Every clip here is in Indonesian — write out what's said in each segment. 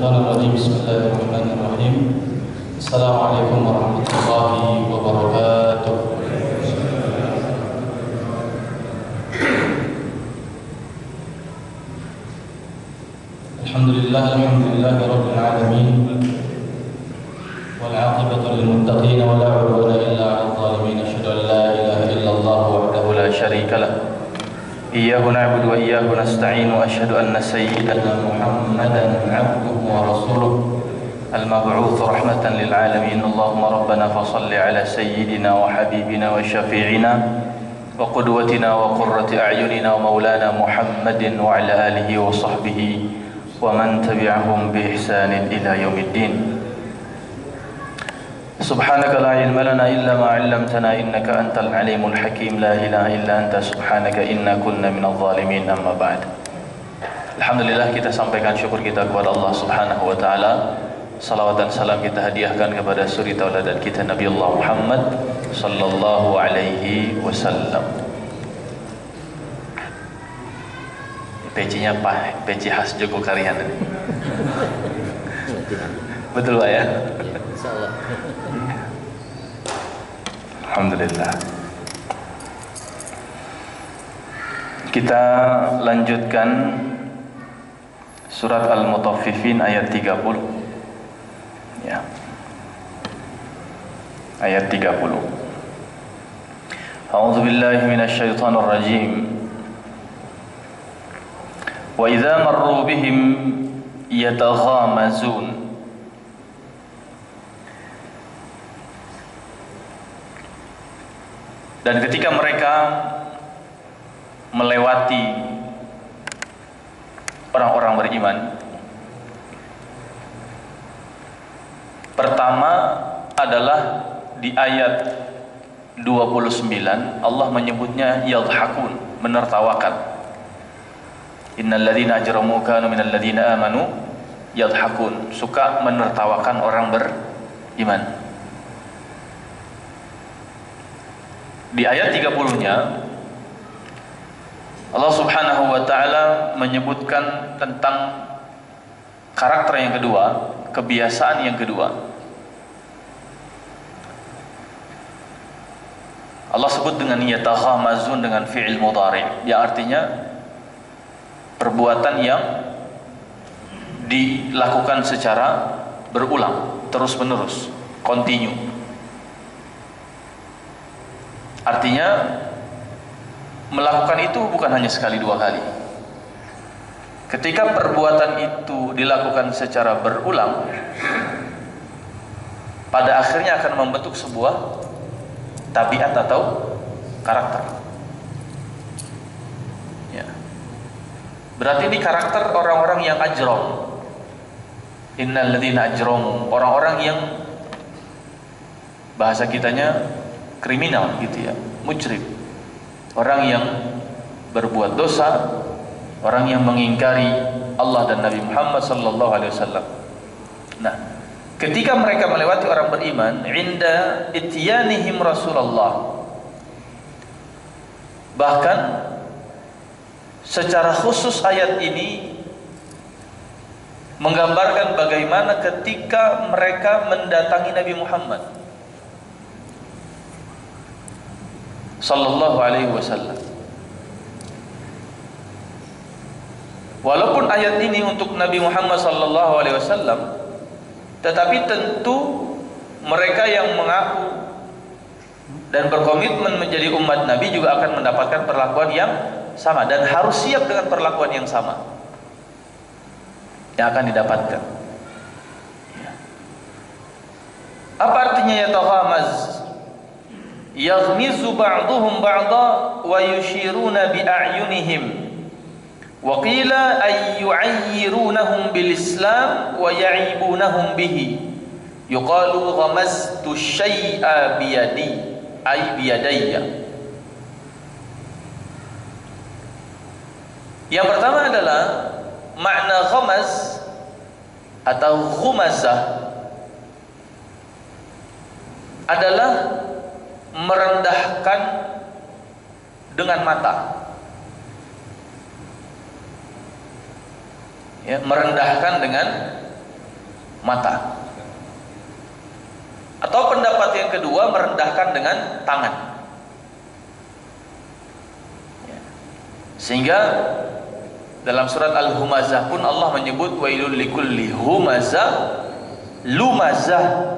الشيطان الرجيم. بسم الله الرحمن الرحيم. السلام عليكم ورحمة الله وبركاته. الحمد لله رب العالمين، والعاقبة للمتقين ولا عدوان إلا على الظالمين. أشهد أن لا إله إلا الله وحده لا شريك له، إياه نعبد وإياه نستعين، وأشهد أن سيدنا محمدا عبده ورسوله المبعوث رحمة للعالمين. اللهم ربنا فصل على سيدنا وحبيبنا وشفيعنا وقدوتنا وقرة أعيننا ومولانا محمد وعلى آله وصحبه ومن تبعهم بإحسان إلى يوم الدين. سبحانك لا علم لنا إلا ما علمتنا إنك أنت العليم الحكيم. لا إله إلا أنت سبحانك إنا كنا من الظالمين. أما بعد. Alhamdulillah, kita sampaikan syukur kita kepada Allah Subhanahu wa taala. Salawat dan salam kita hadiahkan kepada suri tauladan kita Nabi Allah Muhammad sallallahu alaihi wasallam. Pecinya Pak, peci khas Jogokarian. Betul Pak ya? Insyaallah. Alhamdulillah. Kita lanjutkan surat Al-Mutaffifin ayat 30. Ya. Ayat 30. A'udzu billahi minasy syaithanir rajim. Wa idza marru bihim yataghamazun. Dan ketika mereka melewati orang-orang beriman, pertama adalah di ayat 29 Allah menyebutnya yadhakun, menertawakan. Innal ladzina ajramu kanu minal ladzina amanu yadhakun, suka menertawakan orang beriman. Di ayat 30-nya Allah Subhanahu wa taala menyebutkan tentang karakter yang kedua, kebiasaan yang kedua. Allah sebut dengan yataghamazun dengan fi'il mudhari', yang artinya perbuatan yang dilakukan secara berulang, terus-menerus, continue. Artinya melakukan itu bukan hanya sekali dua kali. Ketika perbuatan itu dilakukan secara berulang, pada akhirnya akan membentuk sebuah tabiat atau karakter. Ya. Berarti ini karakter orang-orang yang ajram. Innal ladzina ajramu, orang-orang yang bahasa kitanya kriminal gitu ya, mujrim. Orang yang berbuat dosa, orang yang mengingkari Allah dan Nabi Muhammad sallallahu alaihi wasallam. Nah, ketika mereka melewati orang beriman, inda ityanihim Rasulullah, bahkan secara khusus ayat ini menggambarkan bagaimana ketika mereka mendatangi Nabi Muhammad sallallahu alaihi wasallam. Walaupun ayat ini untuk Nabi Muhammad sallallahu alaihi wasallam, tetapi tentu mereka yang mengaku dan berkomitmen menjadi umat Nabi juga akan mendapatkan perlakuan yang sama dan harus siap dengan perlakuan yang sama yang akan didapatkan. Apa artinya yataghamaz? Yaghmizu ba'duhum ba'da wa yushiruna bi'ayunihim wa qila ay yu'ayyirunahum bil islam wa ya'ibunahum bihi yuqalu ghamaztu syai'a biyadi ay biyadayya. Yang pertama adalah makna ghamaz atau ghumazah adalah merendahkan dengan mata. Ya, merendahkan dengan mata. Atau pendapat yang kedua, merendahkan dengan tangan. Sehingga dalam surat Al-Humazah pun Allah menyebut wailul likulli humazah lumazah.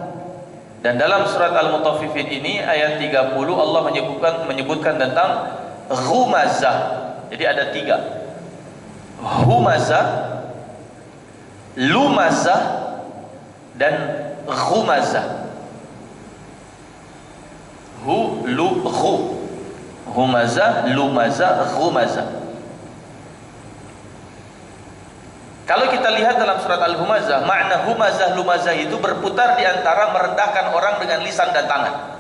Dan dalam surat Al-Mutaffifin ini ayat 30 Allah menyebutkan tentang humazah. Jadi ada 3. Humazah, lumazah, dan humazah. Humazah, lumazah, humazah. Kalau kita lihat dalam surat Al-Humazah, makna humazah, lumazah itu berputar di antara merendahkan orang dengan lisan dan tangan.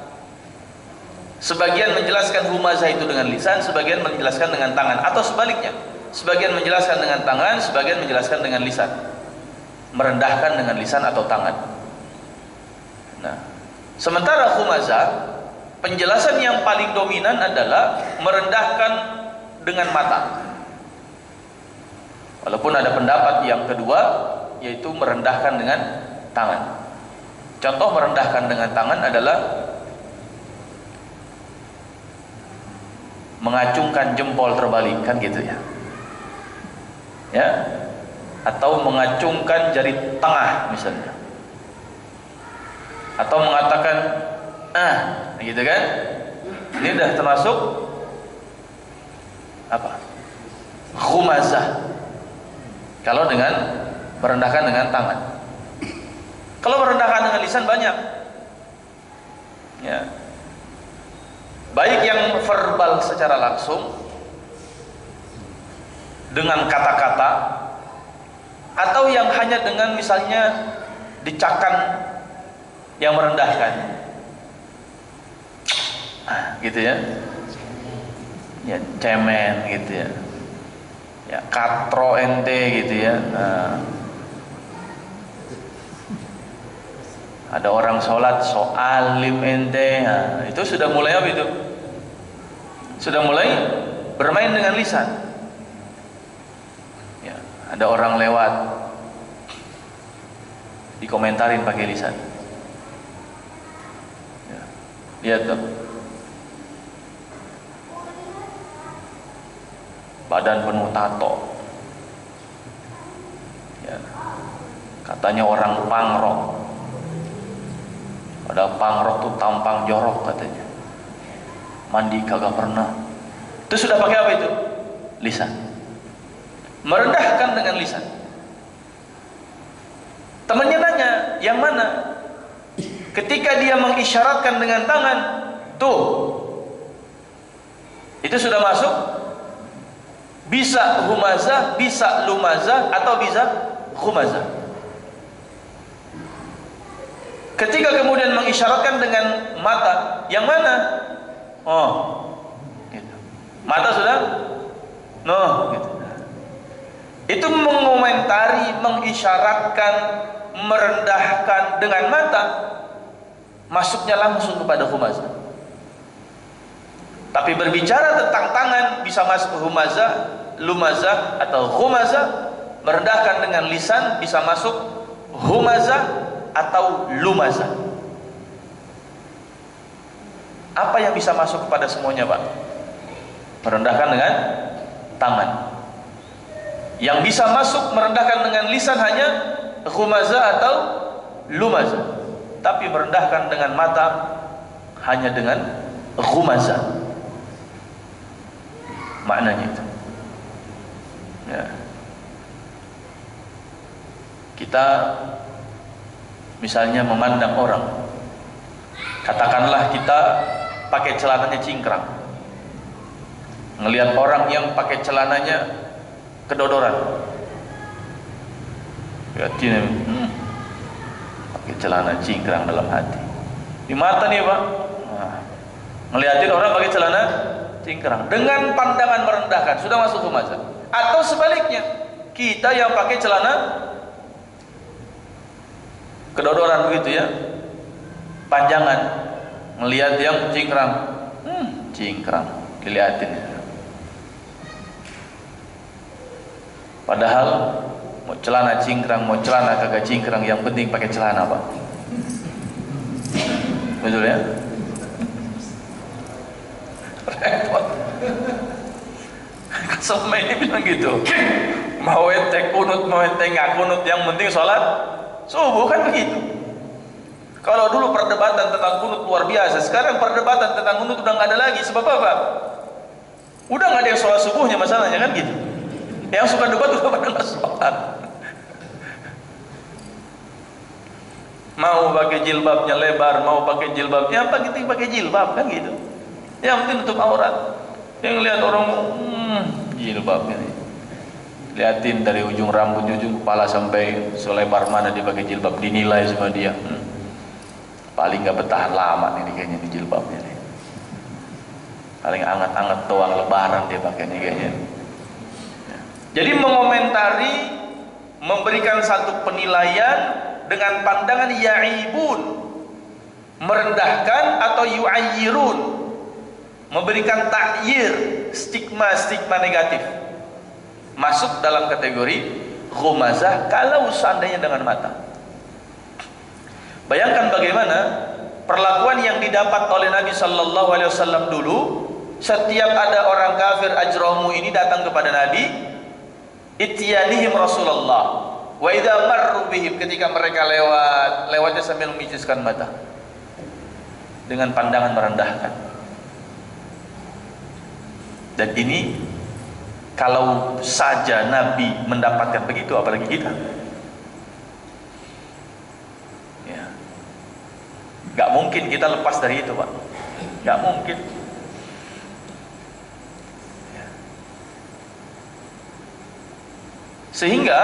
Sebagian menjelaskan humazah itu dengan lisan, sebagian menjelaskan dengan tangan, atau sebaliknya. Sebagian menjelaskan dengan tangan, sebagian menjelaskan dengan lisan. Merendahkan dengan lisan atau tangan. Nah, sementara humazah, penjelasan yang paling dominan adalah merendahkan dengan mata. Walaupun ada pendapat yang kedua, yaitu merendahkan dengan tangan. Contoh merendahkan dengan tangan adalah mengacungkan jempol terbalik, kan gitu ya. Ya. Atau mengacungkan jari tengah misalnya. Atau mengatakan gitu kan? Ini sudah termasuk apa? Humazah. Kalau dengan merendahkan dengan tangan. Kalau merendahkan dengan lisan banyak. Ya. Baik yang verbal secara langsung dengan kata-kata, atau yang hanya dengan misalnya decakan yang merendahkan. Gitu ya. Ya, cemen gitu ya. Ya, katro ente gitu ya. Ada orang sholat soalim ente, itu sudah mulai apa itu? Sudah mulai bermain dengan lisan. Ya, ada orang lewat, dikomentarin pakai lisan. Ya, lihat tuh, badan penuh tato. Ya, katanya orang pangrok. Padahal pangrok tuh tampang jorok katanya. Mandi kagak pernah. Itu sudah pakai apa itu? Lisan. Merendahkan dengan lisan. Temannya nanya, yang mana? Ketika dia mengisyaratkan dengan tangan, tuh, itu sudah masuk. Bisa humazah, bisa lumazah, atau bisa humazah. Ketika kemudian mengisyaratkan dengan mata, yang mana? Oh, gitu. Mata sudah? No, gitu. Itu mengomentari, mengisyaratkan, merendahkan dengan mata, masuknya langsung kepada humazah. Tapi berbicara tentang tangan, bisa masuk humazah, lumazah, atau humazah. Merendahkan dengan lisan bisa masuk humazah atau lumazah. Apa yang bisa masuk kepada semuanya, Pak? Merendahkan dengan tangan. Yang bisa masuk merendahkan dengan lisan hanya humazah atau lumazah. Tapi merendahkan dengan mata hanya dengan humazah. Maknanya itu. Ya. Kita misalnya memandang orang, katakanlah kita pakai celananya cingkrang, ngelihat orang yang pakai celananya kedodoran, lihatin, pakai celana cingkrang dalam hati. Di mata nih Pak, ngeliatin orang pakai celana cingkrang dengan pandangan merendahkan, sudah masuk humazah. Atau sebaliknya, kita yang pakai celana kedodoran begitu ya, panjangan, melihat yang cingkrang, cingkrang, dilihatin. Padahal Mau celana cingkrang, mau celana kagak cingkrang, yang penting pakai celana, Pak. Betul ya? Repot. Sama ini bilang gitu. Mau ente kunut, mau ente nggak kunut, yang penting sholat subuh, kan begitu. Kalau dulu perdebatan tentang kunut luar biasa, sekarang perdebatan tentang kunut udah nggak ada lagi. Sebab apa? Udah nggak ada yang sholat subuhnya masalahnya, kan gitu. Yang suka debat udah pada nggak sholat. Mau pakai jilbabnya lebar, mau pakai jilbabnya apa gitu, pakai jilbab, kan gitu. Yang penting tutup aurat. Yang lihat orang jilbabnya nih, liatin dari ujung rambut, ujung kepala sampai selebar mana dia pakai jilbab, dinilai sama dia. Paling nggak bertahan lama nih kayaknya di jilbabnya nih. Paling anget-anget doang lebaran dia pakai nih kayaknya. Jadi mengomentari, memberikan satu penilaian dengan pandangan ya'ibun, merendahkan, atau yu'ayyirun, memberikan ta'yir, stigma negatif, masuk dalam kategori ghumazah kalau seandainya dengan mata. Bayangkan bagaimana perlakuan yang didapat oleh Nabi Sallallahu Alaihi Wasallam dulu. Setiap ada orang kafir ajramu ini datang kepada Nabi, ityanihim Rasulullah wa idza marru bihim, ketika mereka lewatnya sambil memijiskan mata dengan pandangan merendahkan. Dan ini kalau saja Nabi mendapatkan begitu, apalagi kita. Ya. Gak mungkin kita lepas dari itu, Pak. Gak mungkin. Ya. Sehingga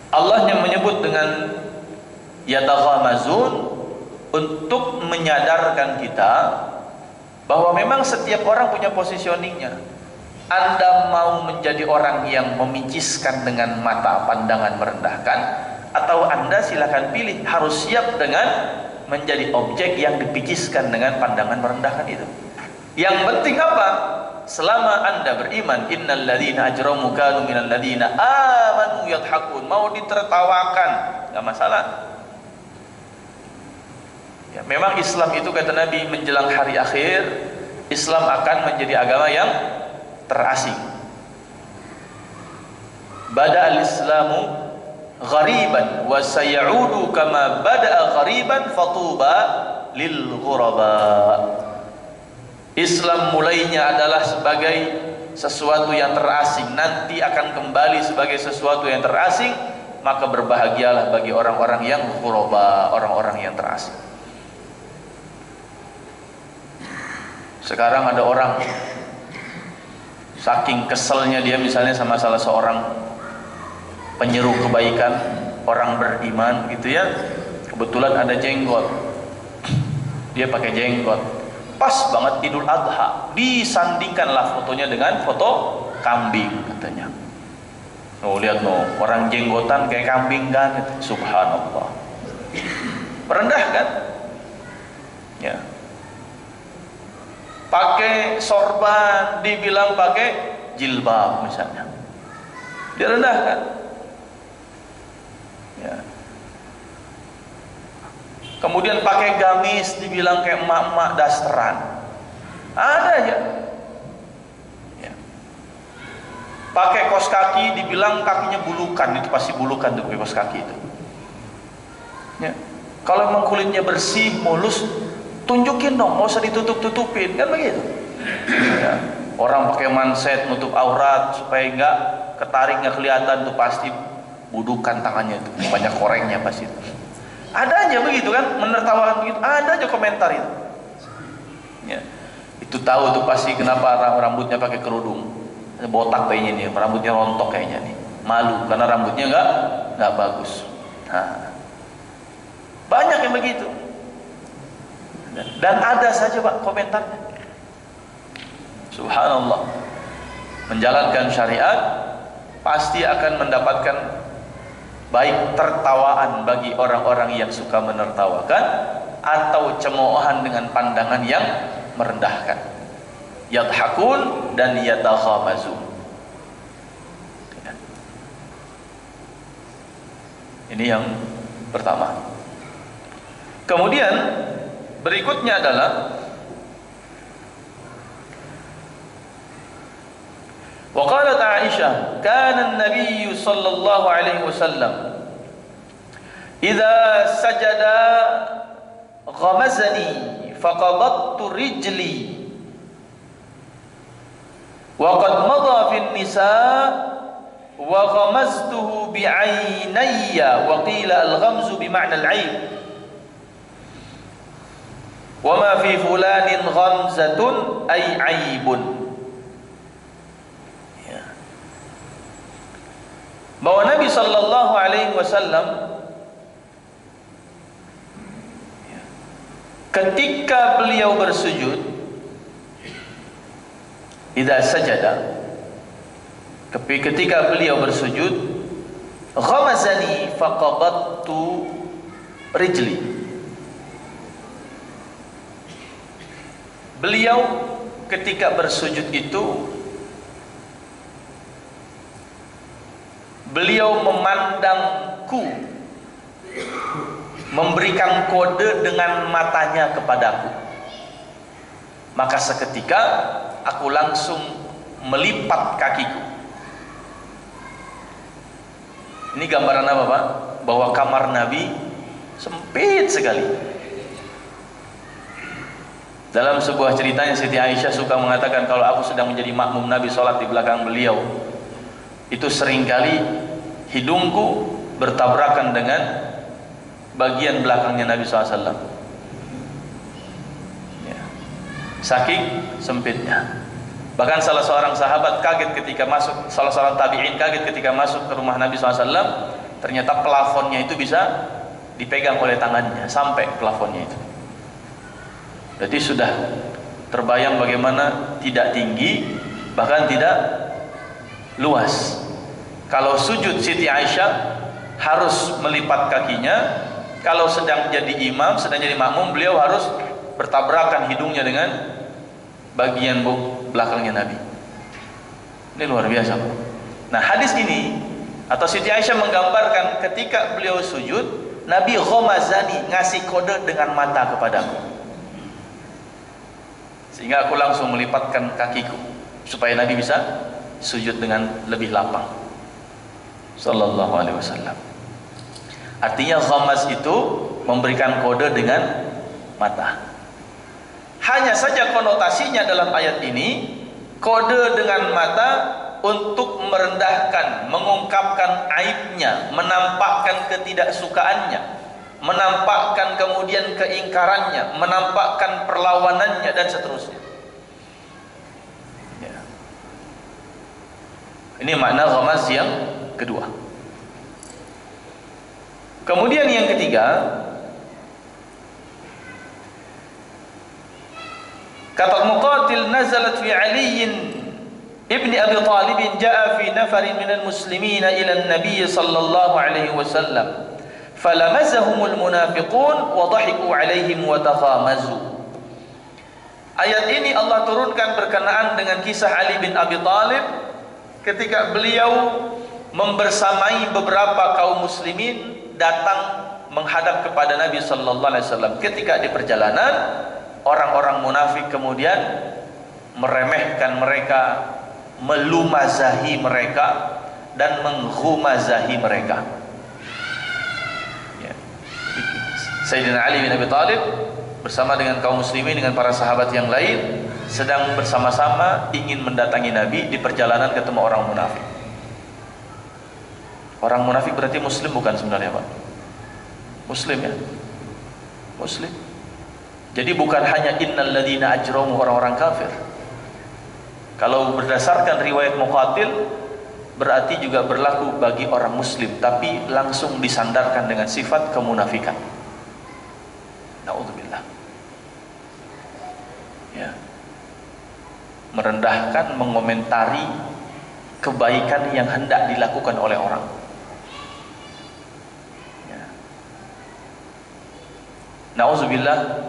Allah yang menyebut dengan yataghamazun untuk menyadarkan kita bahwa memang setiap orang punya positioningnya. Anda mau menjadi orang yang memiciskan dengan mata, pandangan merendahkan, atau Anda silakan pilih, harus siap dengan menjadi objek yang dipiciskan dengan pandangan merendahkan itu. Yang penting apa? Selama Anda beriman, innal ladzina ajramu kanu minal ladzina amanu yadhakun, mau ditertawakan enggak masalah. Ya, memang Islam itu kata Nabi menjelang hari akhir, Islam akan menjadi agama yang terasing. Bada'al Islamu ghariban wa sayaudu kama bada'a ghariban fatuba lil ghuraba. Islam mulainya adalah sebagai sesuatu yang terasing, nanti akan kembali sebagai sesuatu yang terasing, maka berbahagialah bagi orang-orang yang ghuraba, orang-orang yang terasing. Sekarang ada orang saking keselnya dia misalnya sama salah seorang penyeru kebaikan, orang beriman gitu ya, kebetulan ada jenggot, dia pakai jenggot, pas banget Idul Adha, disandingkanlah fotonya dengan foto kambing katanya. Oh lihat no, orang jenggotan kayak kambing kan, subhanallah, merendahkan. Ya, pakai sorban dibilang pakai jilbab misalnya, direndahkan. Ya. Kemudian pakai gamis dibilang kayak emak-emak dasteran, ada aja. Ya. Pakai kaos kaki dibilang kakinya bulukan, itu pasti bulukan tuh kaos kaki itu. Ya. Kalau emang kulitnya bersih, mulus, tunjukin dong, mau usah ditutup-tutupin, kan begitu. Ya. Orang pakai manset nutup aurat supaya enggak ketarik, nggak kelihatan, tuh pasti budukan tangannya itu, banyak korengnya pasti. Ada aja begitu kan, menertawakan begitu, ada aja komentar itu. Ya. Itu tahu tuh pasti kenapa rambutnya pakai kerudung, botak kayaknya nih, rambutnya rontok kayaknya nih, malu karena rambutnya nggak bagus. Nah, banyak yang begitu. Dan ada saja Pak komentarnya. Subhanallah. Menjalankan syariat pasti akan mendapatkan baik tertawaan bagi orang-orang yang suka menertawakan, atau cemoohan dengan pandangan yang merendahkan. Yadhakun dan yataghamazun. Ini yang pertama. Kemudian berikutnya adalah وقالت عائشة كان النبي صلى الله عليه وسلم إذا سجد غمزني فقبضت رجلي وقد مضى في النساء وغمزته بعيني وقيل الغمز بمعنى العين وما في فلان غمزة أي عيب. Bahwa Nabi Sallallahu Alaihi Wasallam ketika beliau bersujud, idza sajada, ketika beliau bersujud, ghamazani faqabattu rijli. Beliau ketika bersujud itu beliau memandangku, memberikan kode dengan matanya kepadaku. Maka seketika aku langsung melipat kakiku. Ini gambaran apa, Pak? Bahwa kamar Nabi sempit sekali. Dalam sebuah ceritanya Siti Aisyah suka mengatakan, kalau aku sedang menjadi makmum Nabi sholat di belakang beliau, itu seringkali hidungku bertabrakan dengan bagian belakangnya Nabi SAW. Ya. Saking sempitnya. Bahkan salah seorang sahabat kaget ketika masuk, salah seorang tabi'in kaget ketika masuk ke rumah Nabi SAW. Ternyata plafonnya itu bisa dipegang oleh tangannya sampai plafonnya itu. Berarti sudah terbayang bagaimana tidak tinggi, bahkan tidak luas. Kalau sujud Siti Aisyah harus melipat kakinya. Kalau sedang jadi imam, sedang jadi makmum, beliau harus bertabrakan hidungnya dengan bagian belakangnya Nabi. Ini luar biasa. Nah, hadis ini atau Siti Aisyah menggambarkan ketika beliau sujud, Nabi ghamazani, ngasih kode dengan mata kepadaku, sehingga aku langsung melipatkan kakiku supaya Nabi bisa sujud dengan lebih lapang. Sallallahu alaihi wasallam. Artinya ghamaz itu memberikan kode dengan mata. Hanya saja konotasinya dalam ayat ini, kode dengan mata untuk merendahkan, mengungkapkan aibnya, menampakkan ketidaksukaannya, menampakkan kemudian keingkarannya, menampakkan perlawanannya dan seterusnya. Ya. Ini makna ghamaz yang kedua. Kemudian yang ketiga, kata Muqatil, nazalat fi Ali ibn Abi Talib, jaa fi nafarin minal muslimin ila an-nabiy sallallahu alaihi wasallam falamazahumul munafiqun wa dhahiku alaihim wa taghamazu. Ayat ini Allah turunkan berkenaan dengan kisah Ali bin Abi Talib ketika beliau membersamai beberapa kaum muslimin datang menghadap kepada Nabi sallallahu alaihi wasallam. Ketika di perjalanan, orang-orang munafik kemudian meremehkan mereka, melumazahi mereka dan menghumazahi mereka. Ya. Sayyidina Ali bin Abi Talib bersama dengan kaum muslimin, dengan para sahabat yang lain, sedang bersama-sama ingin mendatangi Nabi. Di perjalanan ketemu orang munafik. Orang munafik berarti muslim bukan sebenarnya, Pak? Muslim, ya? Muslim. Jadi bukan hanya innal ladzina ajramu, orang-orang kafir. Kalau berdasarkan riwayat Muqatil, berarti juga berlaku bagi orang muslim, tapi langsung disandarkan dengan sifat kemunafikan. Na'udzubillah. Ya. Merendahkan, mengomentari kebaikan yang hendak dilakukan oleh orang. Ya. Na'udzubillah,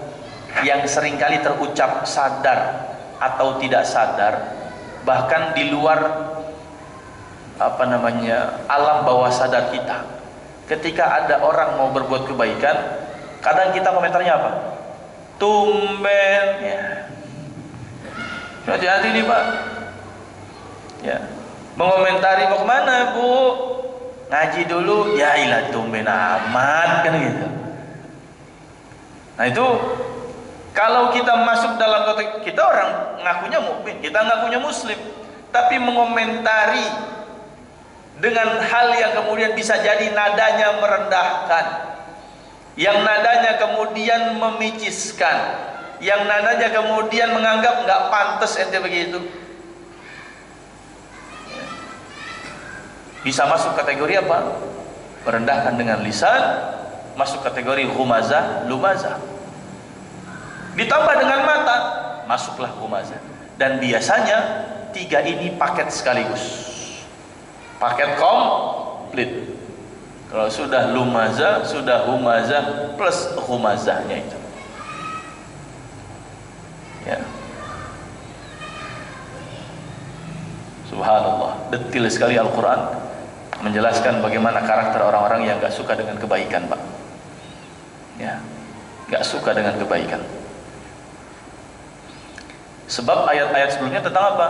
yang seringkali terucap sadar atau tidak sadar, bahkan di luar alam bawah sadar kita, ketika ada orang mau berbuat kebaikan, kadang kita komentarnya apa? Tumben ya. Hati-hati nih Pak. Ya. Mengomentari mau kemana Bu? Ngaji dulu. Ya ilah tumben amat kan gitu. Nah itu kalau kita masuk dalam konteks, kita orang ngakunya mukmin, kita ngakunya muslim, tapi mengomentari dengan hal yang kemudian bisa jadi nadanya merendahkan, yang nadanya kemudian memiciskan, yang nadanya kemudian menganggap nggak pantas ente begitu, bisa masuk kategori apa? Merendahkan dengan lisan, masuk kategori humazah, lumazah. Ditambah dengan mata, masuklah humazah. Dan biasanya tiga ini paket sekaligus, paket komplit. Kalau sudah lumazah, sudah humazah plus humazahnya itu. Ya. Subhanallah, detil sekali Al-Quran menjelaskan bagaimana karakter orang-orang yang gak suka dengan kebaikan, Pak. Ya, gak suka dengan kebaikan. Sebab ayat-ayat sebelumnya tentang apa?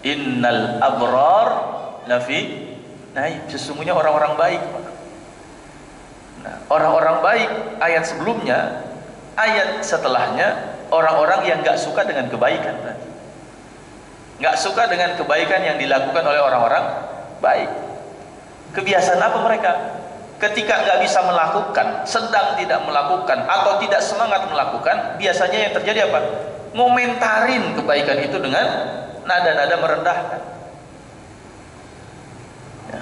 Innal abrar lafi naim. Sesungguhnya orang-orang baik, Pak. Nah, orang-orang baik ayat sebelumnya, ayat setelahnya orang-orang yang gak suka dengan kebaikan, Pak. Gak suka dengan kebaikan yang dilakukan oleh orang-orang baik. Kebiasaan apa mereka? Ketika gak bisa melakukan, sedang tidak melakukan, atau tidak semangat melakukan, biasanya yang terjadi apa? Ngomentarin kebaikan itu dengan nada-nada merendahkan. Ya.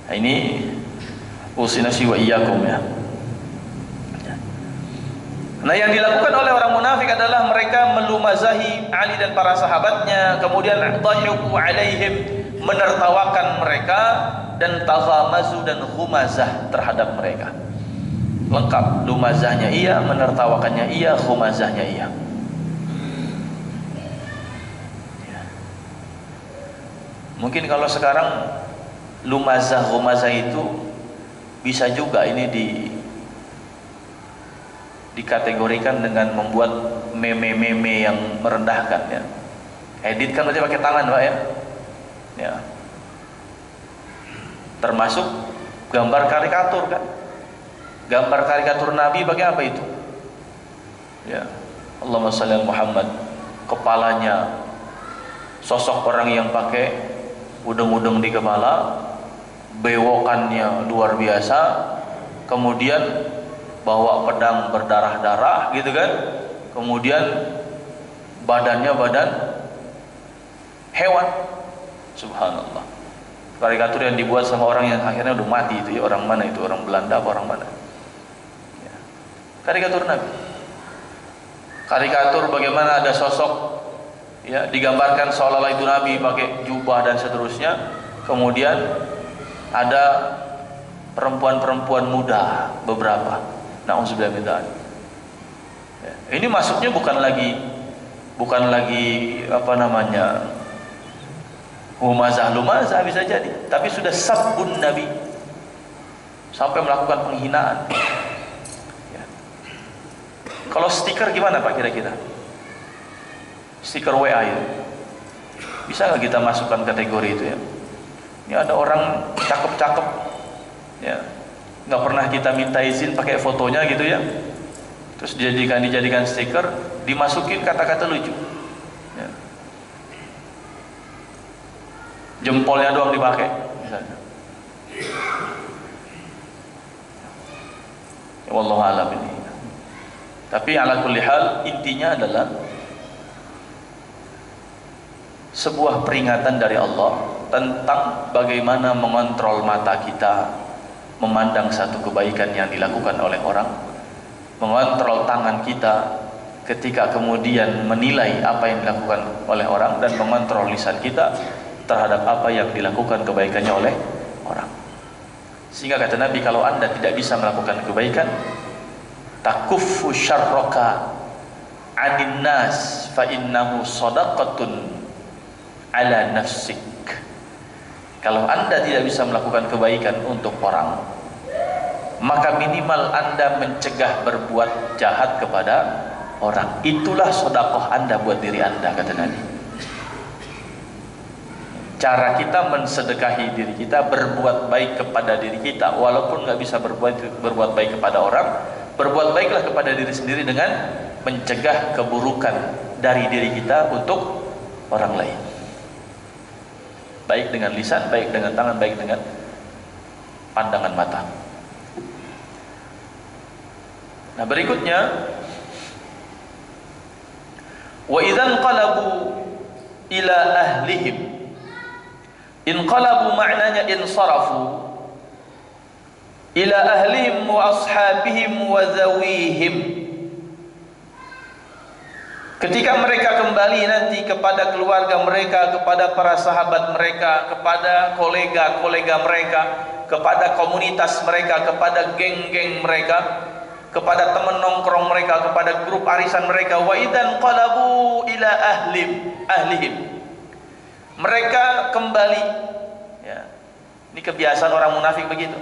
Nah, ini usinasi wa iyyakum ya. Nah, yang dilakukan oleh orang munafik adalah mereka melumazahi Ali dan para sahabatnya, kemudian dhahiku alaihim, menertawakan mereka, dan taghamazu dan humazah terhadap mereka. Lengkap, lumazahnya iya, menertawakannya iya, humazahnya iya. Ya. Mungkin kalau sekarang lumazah humazah itu bisa juga ini dikategorikan dengan membuat meme-meme yang merendahkan ya. Edit kan berarti pakai tangan, Pak ya. Ya. Termasuk gambar karikatur kan. Gambar karikatur Nabi pakai apa itu? Ya. Allahumma shalli ala Muhammad. Kepalanya sosok orang yang pakai udeng-udeng di kepala, bewokannya luar biasa, kemudian bawa pedang berdarah-darah gitu kan, kemudian badannya badan hewan. Subhanallah. Karikatur yang dibuat sama orang yang akhirnya udah mati itu ya, orang mana itu, orang Belanda apa orang mana ya. Karikatur Nabi, karikatur bagaimana ada sosok ya, digambarkan seolah-olah itu Nabi pakai jubah dan seterusnya, kemudian ada perempuan-perempuan muda beberapa. Na'udzubillah min dzalik. Ya, ini masuknya bukan lagi apa namanya humazah lumazah bisa jadi, tapi sudah sabbun Nabi, sampai melakukan penghinaan. Ya. Kalau stiker gimana Pak kira-kira? Stiker WA ya, bisa nggak kita masukkan kategori itu ya? Ini ada orang cakep-cakep, ya, nggak pernah kita minta izin pakai fotonya gitu ya, terus dijadikan stiker, dimasukin kata-kata lucu. Ya. Jempolnya doang dipakai misalnya. Ya, wallahu alam ini. Tapi ala kulli hal intinya adalah sebuah peringatan dari Allah tentang bagaimana mengontrol mata kita memandang satu kebaikan yang dilakukan oleh orang, mengontrol tangan kita ketika kemudian menilai apa yang dilakukan oleh orang, dan mengontrol lisan kita terhadap apa yang dilakukan kebaikannya oleh orang. Sehingga kata Nabi, kalau anda tidak bisa melakukan kebaikan, takuffu syarraka anin nas fa innahu sadaqatun ala nafsik. Kalau Anda tidak bisa melakukan kebaikan untuk orang, maka minimal Anda mencegah berbuat jahat kepada orang. Itulah sedekah Anda buat diri Anda, kata Nabi. Cara kita mensedekahi diri kita, berbuat baik kepada diri kita, walaupun nggak bisa berbuat baik kepada orang, berbuat baiklah kepada diri sendiri dengan mencegah keburukan dari diri kita untuk orang lain. Baik dengan lisan, baik dengan tangan, baik dengan pandangan mata. Nah, berikutnya, wa idzan qalabu ila ahlihim. Inqalabu maknanya insarafu ila ahlihim wa ashabihim wa zawihim. Ketika mereka kembali nanti kepada keluarga mereka, kepada para sahabat mereka, kepada kolega-kolega mereka, kepada komunitas mereka, kepada geng-geng mereka, kepada teman nongkrong mereka, kepada grup arisan mereka, wa idzan qalabu ila ahlihim. Mereka kembali, ya. Ini kebiasaan orang munafik begitu.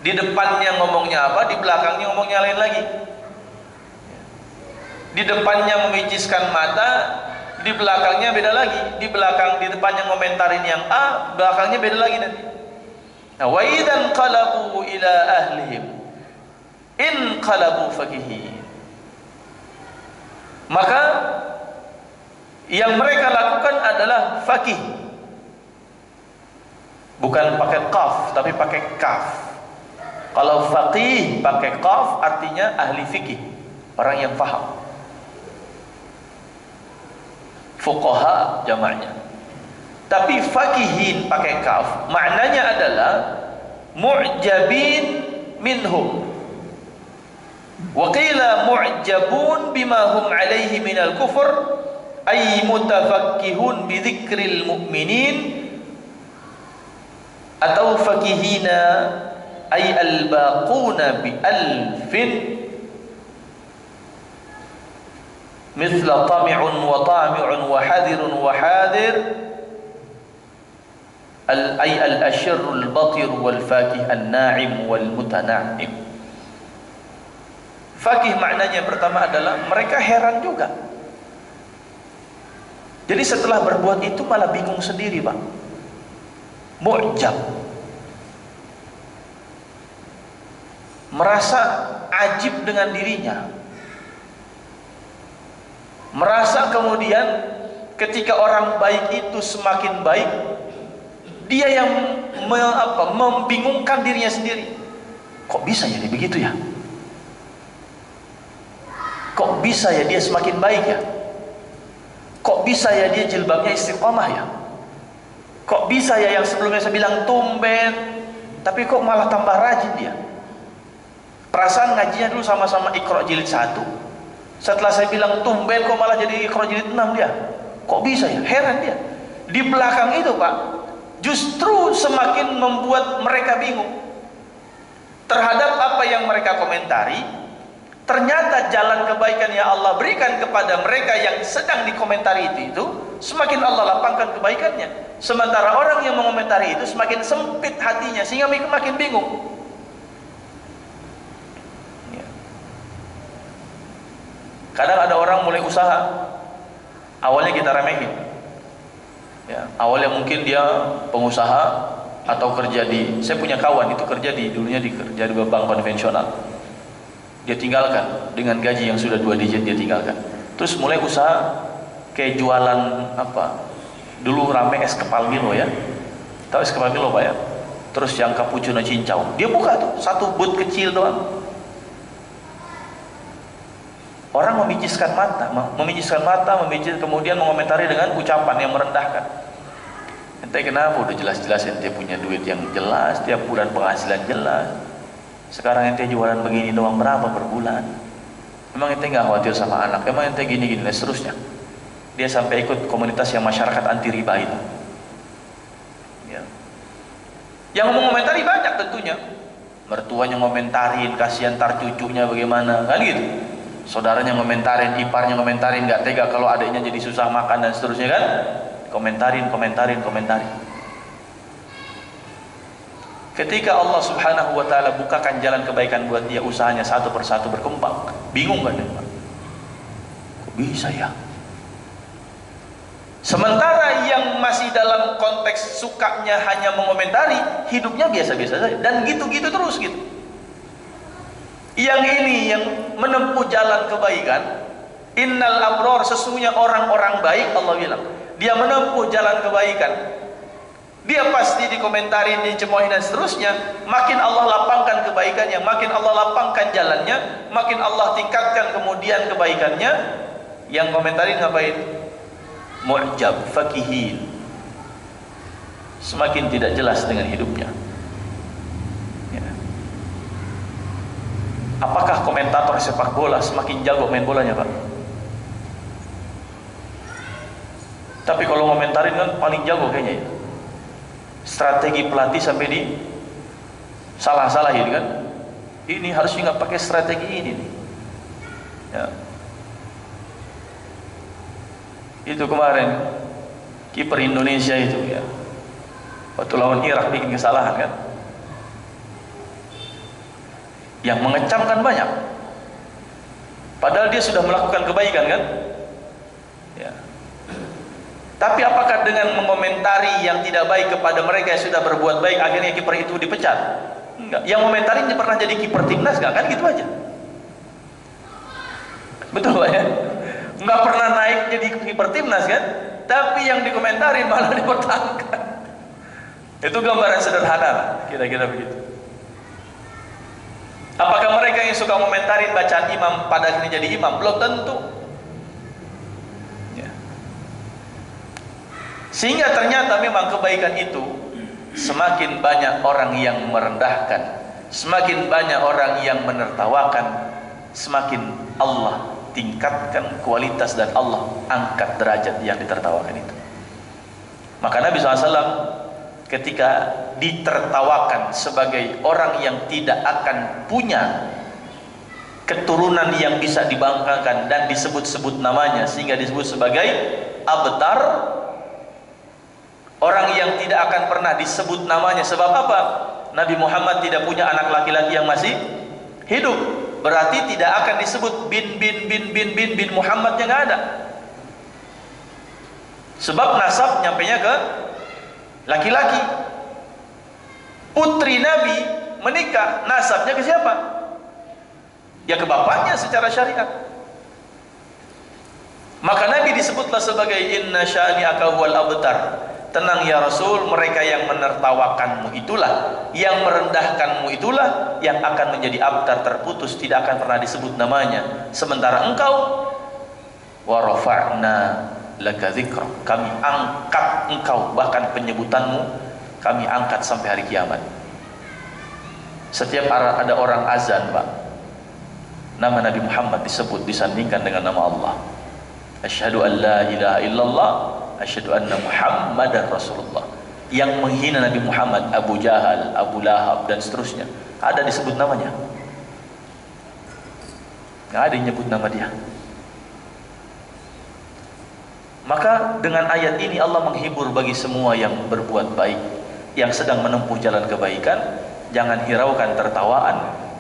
Di depannya ngomongnya apa, di belakangnya ngomongnya lain lagi. Di depannya memijiskan mata, di belakangnya beda lagi. Di depannya ngomentarin yang A, belakangnya beda lagi nanti. Nah, wa idzan qalabu ila ahlihim in qalabu fakihin. Maka yang mereka lakukan adalah fakih. Bukan pakai qaf, tapi pakai kaf. Kalau faqih pakai qaf artinya ahli fikih, orang yang faham. Fuqaha jamaknya. Tapi fakihin pakai kaf maknanya adalah mu'jabin minhum. Wa qila mu'jabun bima hum alaihi minal kufur ay mutafakkihun bi dzikril mu'minin, atau fakihina ay albaquna bi alfin mithla tami'un wa tami'un wa hadirun wa hadir ay al-ashirru al-batir wal fakih an-na'im wal mutana'im. Fakih maknanya pertama adalah mereka heran juga. Jadi setelah berbuat itu malah bingung sendiri, Pak. Mu'jab, merasa ajib dengan dirinya, merasa kemudian ketika orang baik itu semakin baik, dia yang membingungkan dirinya sendiri. Kok bisa jadi begitu ya? Kok bisa ya dia semakin baik ya? Kok bisa ya dia jilbabnya istiqomah ya? Kok bisa ya yang sebelumnya saya bilang tumben, tapi kok malah tambah rajin dia? Perasaan ngajinya dulu sama-sama Iqra jilid 1. Setelah saya bilang tumben, kok malah jadi Iqra jilid 6 dia? Kok bisa ya? Heran dia. Di belakang itu, Pak, justru semakin membuat mereka bingung terhadap apa yang mereka komentari. Ternyata jalan kebaikan yang Allah berikan kepada mereka yang sedang dikomentari itu semakin Allah lapangkan kebaikannya. Sementara orang yang mengomentari itu semakin sempit hatinya sehingga makin bingung. Ya. Kadang ada orang mulai usaha, awalnya kita remehin. Ya, awalnya mungkin dia pengusaha atau kerja di, saya punya kawan itu dulunya kerja di bank konvensional. Dia tinggalkan dengan gaji yang sudah 2 digit, dia tinggalkan. Terus mulai usaha kayak jualan apa? Dulu rame es kepal Milo ya. Tahu es kepal Milo Pak ya? Terus yang cappuccino cincau. Dia buka tuh satu booth kecil doang. Orang memijiskan mata, kemudian mengomentari dengan ucapan yang merendahkan. Ente kenapa? Udah jelas-jelas ente punya duit yang jelas, tiap bulan penghasilan jelas. Sekarang ente jualan begini doang, berapa per bulan? Emang ente nggak khawatir sama anak? Emang ente gini-gini dan seterusnya. Dia sampai ikut komunitas yang masyarakat anti riba itu. Ya. Yang mengomentari banyak tentunya. Mertuanya ngomentarin, kasihan tar cucunya bagaimana, kan gitu. Saudaranya ngomentarin, iparnya ngomentarin, nggak tega kalau adiknya jadi susah makan dan seterusnya kan. Komentarin. Ketika Allah Subhanahu wa taala bukakan jalan kebaikan buat dia, usahanya satu persatu berkembang. Bingung kan dia? Kok bisa ya? Sementara yang masih dalam konteks sukanya hanya mengomentari, hidupnya biasa-biasa saja dan gitu-gitu terus gitu. Yang ini yang menempuh jalan kebaikan, innal abror, sesungguhnya orang-orang baik, Allah bilang, dia menempuh jalan kebaikan. Dia pasti dikomentarin, dicemoohin dan seterusnya. Makin Allah lapangkan kebaikannya, makin Allah lapangkan jalannya, makin Allah tingkatkan kemudian kebaikannya. Yang komentarin ngapain? Mu'jab, fakihin, semakin tidak jelas dengan hidupnya. Ya. Apakah komentator sepak bola semakin jago main bolanya, Pak? Tapi kalau komentarin kan paling jago kayaknya ya. Strategi pelatih sampai di salah-salahin kan. Ini harusnya nggak pakai strategi ini nih. Ya. Itu kemarin kiper Indonesia itu ya, waktu lawan Irak bikin kesalahan kan, yang mengecam kan banyak, padahal dia sudah melakukan kebaikan kan ya. Tapi apakah dengan mengomentari yang tidak baik kepada mereka yang sudah berbuat baik akhirnya kiper itu dipecat? Enggak. Yang komentari pernah jadi kiper timnas enggak kan, gitu aja. Betul Pak ya? Enggak pernah naik jadi kiper timnas kan? Tapi yang dikomentari malah dipertahankan. Itu gambaran sederhana lah, kira-kira begitu. Apakah mereka yang suka komentarin bacaan imam pada akhirnya jadi imam? Belum tentu. Sehingga ternyata memang kebaikan itu semakin banyak orang yang merendahkan, semakin banyak orang yang menertawakan, semakin Allah tingkatkan kualitas dan Allah angkat derajat yang ditertawakan itu. Maka Nabi SAW ketika ditertawakan sebagai orang yang tidak akan punya keturunan yang bisa dibanggakan dan disebut-sebut namanya sehingga disebut sebagai abtar, orang yang tidak akan pernah disebut namanya. Sebab apa? Nabi Muhammad tidak punya anak laki-laki yang masih hidup, berarti tidak akan disebut bin Muhammad yang ada. Sebab nasab nyampenya ke laki-laki. Putri Nabi menikah, nasabnya ke siapa? Ya ke bapaknya secara syariat. Maka Nabi disebutlah sebagai inna syani'aka huwal abtar. Tenang ya Rasul, mereka yang menertawakanmu itulah, yang merendahkanmu itulah yang akan menjadi abtar, terputus, tidak akan pernah disebut namanya. Sementara engkau wa rafa'na laka dzikra, kami angkat engkau, bahkan penyebutanmu kami angkat sampai hari kiamat. Setiap ada orang azan, Pak, nama Nabi Muhammad disebut, disandingkan dengan nama Allah. Asyhadu an la ilaha illallah, asyhadu anna Muhammadar Rasulullah. Yang menghina Nabi Muhammad, Abu Jahal, Abu Lahab dan seterusnya, ada disebut namanya? Nggak ada yang nyebut nama dia. Maka dengan ayat ini Allah menghibur bagi semua yang berbuat baik, yang sedang menempuh jalan kebaikan. Jangan hiraukan tertawaan,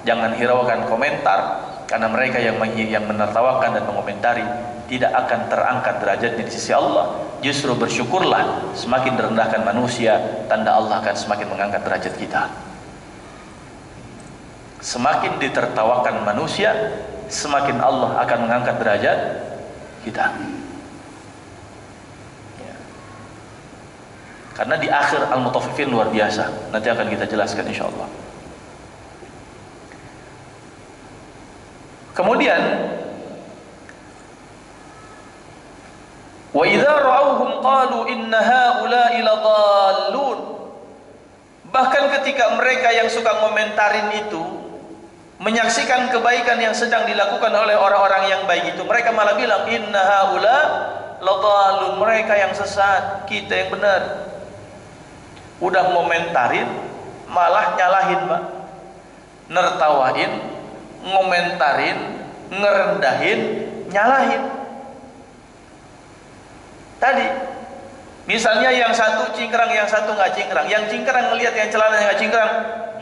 jangan hiraukan komentar, karena mereka yang menertawakan dan mengomentari tidak akan terangkat derajatnya di sisi Allah. Justru bersyukurlah, semakin direndahkan manusia, tanda Allah akan semakin mengangkat derajat kita. Semakin ditertawakan manusia, semakin Allah akan mengangkat derajat kita. Ya. Karena di akhir Al-Mutaffifin luar biasa, nanti akan kita jelaskan insyaallah. Kemudian wa idza ra'awhum qalu inna haula'i ladallun. Bahkan ketika mereka yang suka komentarin itu menyaksikan kebaikan yang sedang dilakukan oleh orang-orang yang baik itu, mereka malah bilang inna haula ladallun, mereka yang sesat, kita yang benar. Udah komentarin malah nyalahin, Pak. Nertawain, ngomentarin, ngerendahin, nyalahin. Tadi Misalnya yang satu cingkrang, yang satu nggak cingkrang. Yang cingkrang ngelihat yang celananya nggak cingkrang,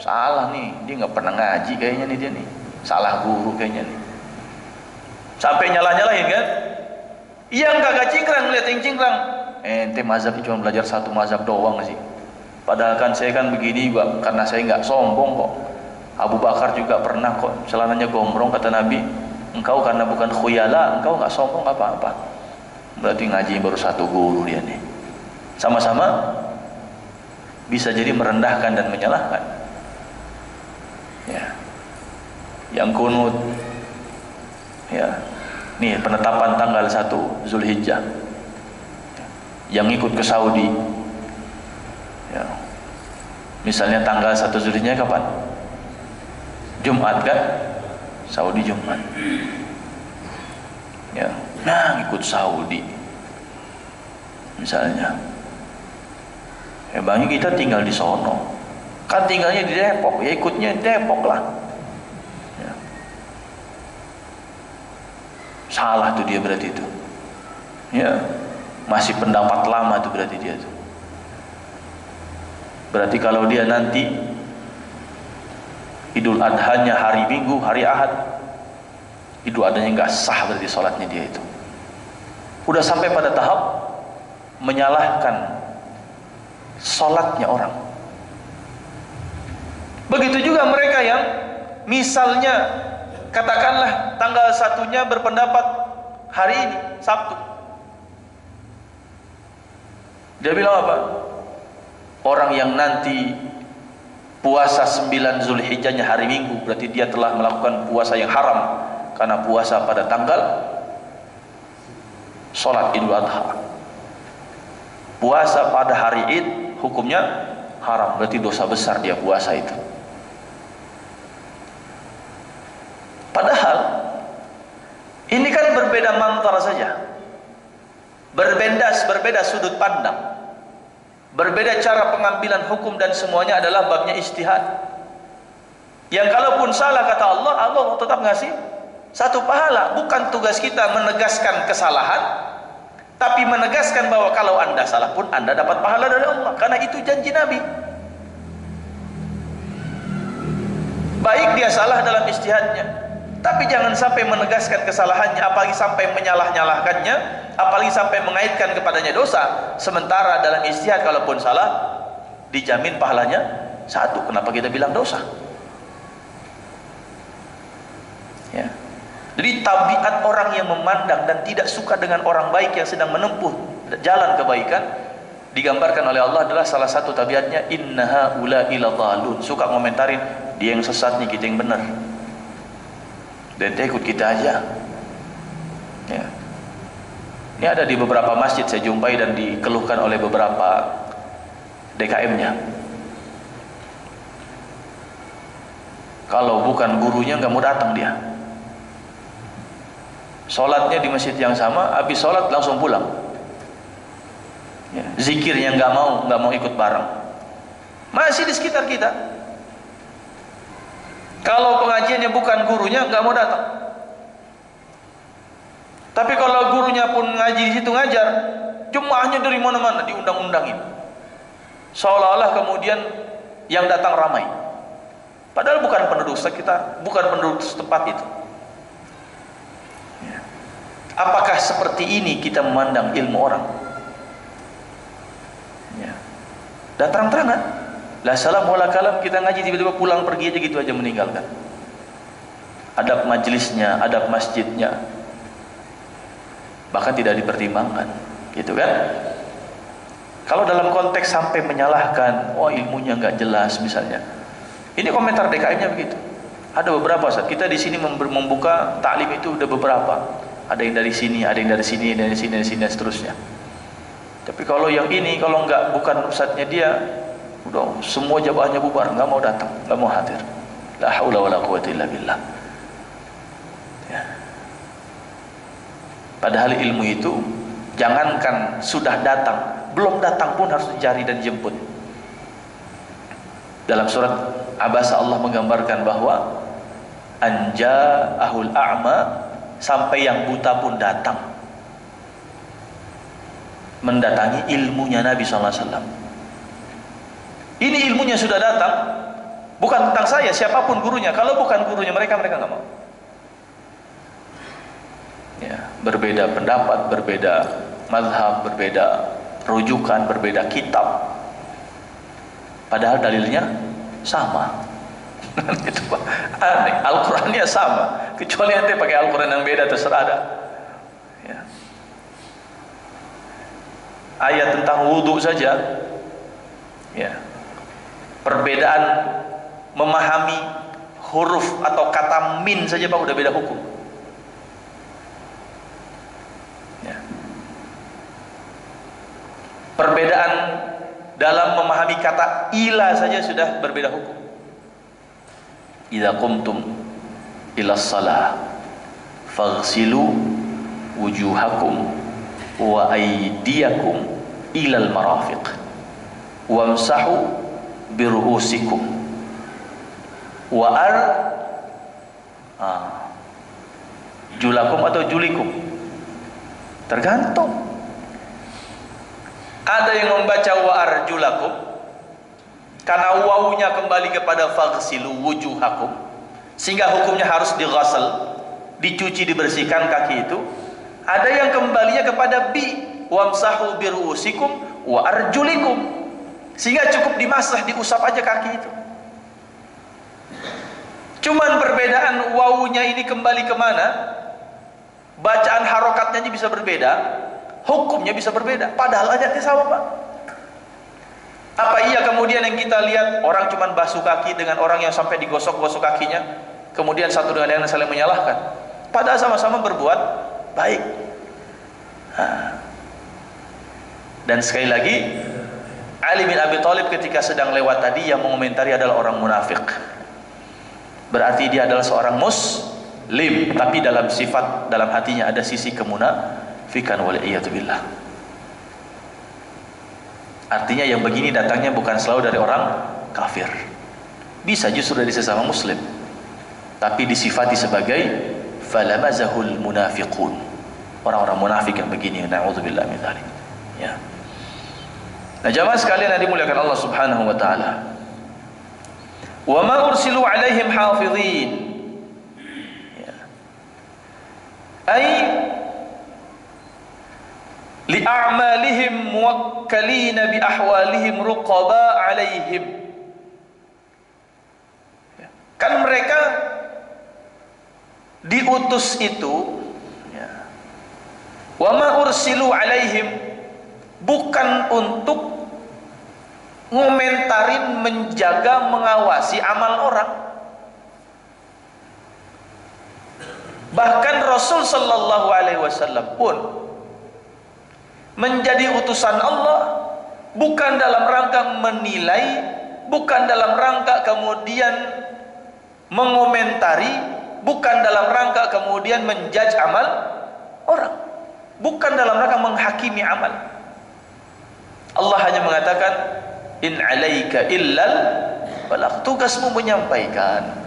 salah nih, dia nggak pernah ngaji kayaknya nih dia nih, salah guru kayaknya nih. Sampai nyalah-nyalahin kan? Yang kagak cingkrang ngelihat yang cingkrang, ente mazhabnya cuma belajar satu mazhab doang sih. Padahal kan saya kan begini Pak, karena saya nggak sombong kok. Abu Bakar juga pernah kok celananya gombrong, kata Nabi. Engkau karena bukan khuyala, engkau nggak sombong apa-apa. Berarti ngaji baru satu guru dia nih. Sama-sama bisa jadi merendahkan dan menyalahkan. Ya. Yang kunut, ya. Nih penetapan tanggal 1 Zulhijjah. Yang ikut ke Saudi, ya. Misalnya tanggal 1 Zulhijjah kapan? Jumat kan? Saudi Jumat. Ya. Nah, ikut Saudi. Misalnya. Ya, banyak kita tinggal di sono. Kan tinggalnya di Depok, ya ikutnya Depok lah. Ya. Salah tuh dia berarti itu. Ya. Masih pendapat lama tuh berarti dia tuh. Berarti kalau dia nanti Idul Adhanya hari Minggu, hari Ahad, Idul Adhanya nggak sah berarti sholatnya dia itu. Udah sampai pada tahap menyalahkan sholatnya orang. Begitu juga mereka yang misalnya katakanlah tanggal 1-nya berpendapat hari ini Sabtu. Dia bilang apa? Orang yang nanti puasa 9 Zulhijjahnya hari Minggu, berarti dia telah melakukan puasa yang haram, karena puasa pada tanggal sholat Idul Adha. Puasa pada hari Id hukumnya haram, berarti dosa besar dia puasa itu. Padahal ini kan berbeda mantar saja, berbeda sudut pandang, berbeda cara pengambilan hukum, dan semuanya adalah babnya ijtihad. Yang kalaupun salah kata Allah, Allah tetap ngasih satu pahala. Bukan tugas kita menegaskan kesalahan, tapi menegaskan bahwa kalau anda salah pun anda dapat pahala dari Allah, karena itu janji Nabi. Baik dia salah dalam ijtihadnya, tapi jangan sampai menegaskan kesalahannya, apalagi sampai menyalah-nyalahkannya, apalagi sampai mengaitkan kepadanya dosa. Sementara dalam ijtihad kalaupun salah dijamin pahalanya satu. Kenapa kita bilang dosa? Ya. Jadi tabiat orang yang memandang dan tidak suka dengan orang baik yang sedang menempuh jalan kebaikan, digambarkan oleh Allah adalah salah satu tabiatnya innaha ula'i ladhalun. Suka ngomentarin, dia yang sesat nih, kita yang benar. Dan dia ikut kita aja. Ya. Ini ada di beberapa masjid saya jumpai dan dikeluhkan oleh beberapa DKM-nya. Kalau bukan gurunya nggak mau datang dia. Sholatnya di masjid yang sama, habis sholat langsung pulang. Ya. Zikirnya nggak mau ikut bareng. Masih di sekitar kita. Kalau pengajiannya bukan gurunya, nggak mau datang. Tapi kalau gurunya pun ngaji di situ ngajar, jemaahnya dari mana-mana diundang-undangin. Seolah-olah kemudian yang datang ramai. Padahal bukan penduduk sekitar, bukan penduduk setempat itu. Ya. Apakah seperti ini kita memandang ilmu orang? Ya. Dan terang-terangan, la salam wala kalam, kita ngaji tiba-tiba pulang pergi aja gitu aja meninggalkan. Adab majlisnya, adab masjidnya, bahkan tidak dipertimbangkan, gitu kan? Kalau dalam konteks sampai menyalahkan, oh ilmunya nggak jelas misalnya, ini komentar DKM-nya begitu. Ada beberapa saat kita di sini membuka taklim itu udah beberapa, ada yang dari sini, ada yang dari sini, dari sini, dari sini, dan seterusnya. Tapi kalau yang ini, kalau nggak bukan ustadznya dia, udah semua jamaahnya bubar, nggak mau datang, nggak mau hadir. La haula wala quwwata illa billah. Ya. Padahal ilmu itu jangankan sudah datang, belum datang pun harus dicari dan jemput. Dalam surat Abasa Allah menggambarkan bahwa anja'ahul a'ma, sampai yang buta pun datang. mendatangi ilmunya Nabi SAW. Ini ilmunya sudah datang, bukan tentang saya, siapapun gurunya. Kalau bukan gurunya mereka nggak mau. Ya, berbeda pendapat, berbeda mazhab, berbeda rujukan, berbeda kitab, padahal dalilnya sama. Itu Pak, aneh. Al-Qurannya sama, kecuali nanti pakai Al-Quran yang beda, terserah ada. Ya. Ayat tentang wudhu saja, ya, perbedaan memahami huruf atau kata min saja Pak udah beda hukum. Ya. Perbedaan dalam memahami kata ila saja sudah berbeda hukum. Idza qumtum ila shalah faghsilu wujuhakum wa aydiyakum ilal marafiq wamsahu biru'usikum wa julakum atau julikum, tergantung. Ada yang membaca wa arjulakum karena wawunya kembali kepada faghsilu wujuhakum, sehingga hukumnya harus dighasal, dicuci, dibersihkan kaki itu. Ada yang kembalinya kepada bi wamsahu biru'usikum wa arjulikum, sehingga cukup dimasah, diusap aja kaki itu. Cuman perbedaan wawunya ini kembali kemana, bacaan harokatnya bisa berbeda, hukumnya bisa berbeda, padahal ayatnya sama Pak. Apa iya kemudian yang kita lihat orang cuman basuh kaki dengan orang yang sampai digosok-gosok kakinya, kemudian satu dengan yang saling menyalahkan, padahal sama-sama berbuat baik. Dan sekali lagi, Ali bin Abi Thalib ketika sedang lewat tadi, yang mengomentari adalah orang munafik. Berarti dia adalah seorang muslim, tapi dalam sifat, dalam hatinya ada sisi kemunafikan, waliyatubillah. Artinya yang begini datangnya bukan selalu dari orang kafir, bisa justru dari sesama muslim, tapi disifati sebagai falamazahul munafiqun, orang-orang munafik yang begini. Na'udzubillah min dzalik. Ya. Nah, jamaah sekalian yang dimuliakan Allah Subhanahu wa taala. Wa ma ursilu alaihim hafizin. Ya. Ai li'a'malihim muwakkalina bi ahwalihim ruqaba alaihim. Ya. Kan mereka diutus itu, ya. Wa ma ursilu alaihim, bukan untuk ngomentarin, menjaga, mengawasi amal orang. Bahkan Rasul sallallahu alaihi wasallam pun menjadi utusan Allah bukan dalam rangka menilai, bukan dalam rangka kemudian mengomentari, bukan dalam rangka kemudian menjudge amal orang, bukan dalam rangka menghakimi amal. Allah hanya mengatakan in alaika illal balagh, tugasmu menyampaikan.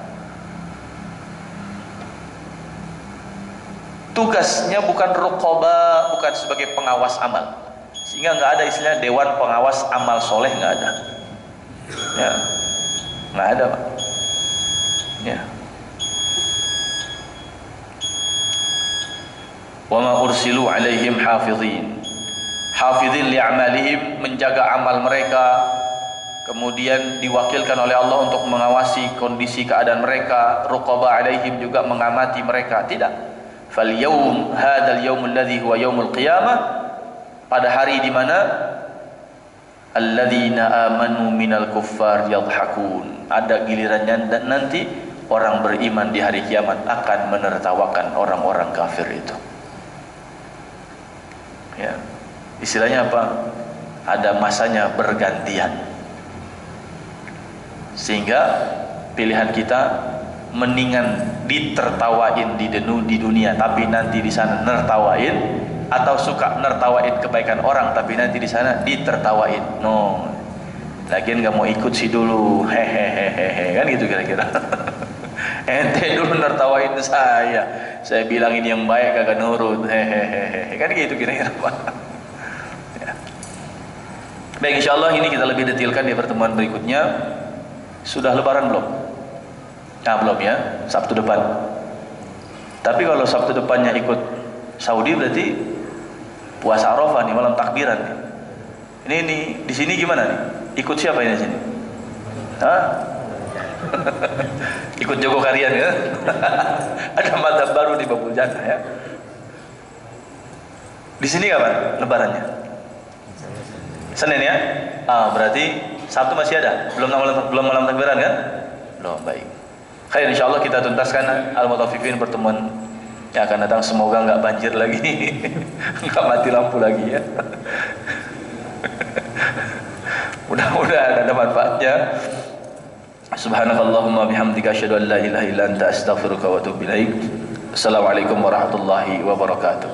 Tugasnya bukan ruqaba, bukan sebagai pengawas amal, sehingga nggak ada istilah dewan pengawas amal soleh, nggak ada. Ya, nggak ada Pak. Ya. Wa ma ursilu alaihim hafizin, hafizin li'amalihim, menjaga amal mereka, kemudian diwakilkan oleh Allah untuk mengawasi kondisi keadaan mereka. Ruqaba alaihim, juga mengamati mereka. Tidak. Fal yaum hadzal yaum alladzi huwa yaumul qiyamah, pada hari di mana alladzina amanu minal kuffar yadhhakun, ada gilirannya dan nanti orang beriman di hari kiamat akan menertawakan orang-orang kafir itu. Ya. Istilahnya apa? Ada masanya bergantian, sehingga pilihan kita mendingan ditertawain di dunia tapi nanti di sana nertawain, atau suka nertawain kebaikan orang tapi nanti di sana ditertawain. No, lagian nggak mau ikut sih dulu, hehehehe, kan gitu kira-kira. Ente dulu nertawain saya bilang ini yang baik kagak nurut, hehehe, kan gitu kira-kira Pak. Ya. Baik, insyaallah ini kita lebih detailkan di pertemuan berikutnya. Sudah lebaran belum? Nah, belum ya, Sabtu depan. Tapi kalau Sabtu depannya ikut Saudi berarti puasa Arafah nih, malam takbiran nih. Ini di sini gimana nih? Ikut siapa ini di sini? Hah? Ikut Joko Karian ya? Ada madzhab baru di Babul Jannah ya. Di sini kapan lebarannya? Senin ya? Berarti Sabtu masih ada? Belum malam takbiran kan? Belum, baik. Khair, insyaallah kita tuntaskan al-mutaffifin pertemuan yang akan datang. Semoga nggak banjir lagi, nggak mati lampu lagi ya. Mudah-mudahan ada manfaatnya. Subhanakallahumma bihamdika asyhadu an la ilaha illa anta astaghfiruka wa atubu ilaik. Assalamualaikum warahmatullahi wabarakatuh.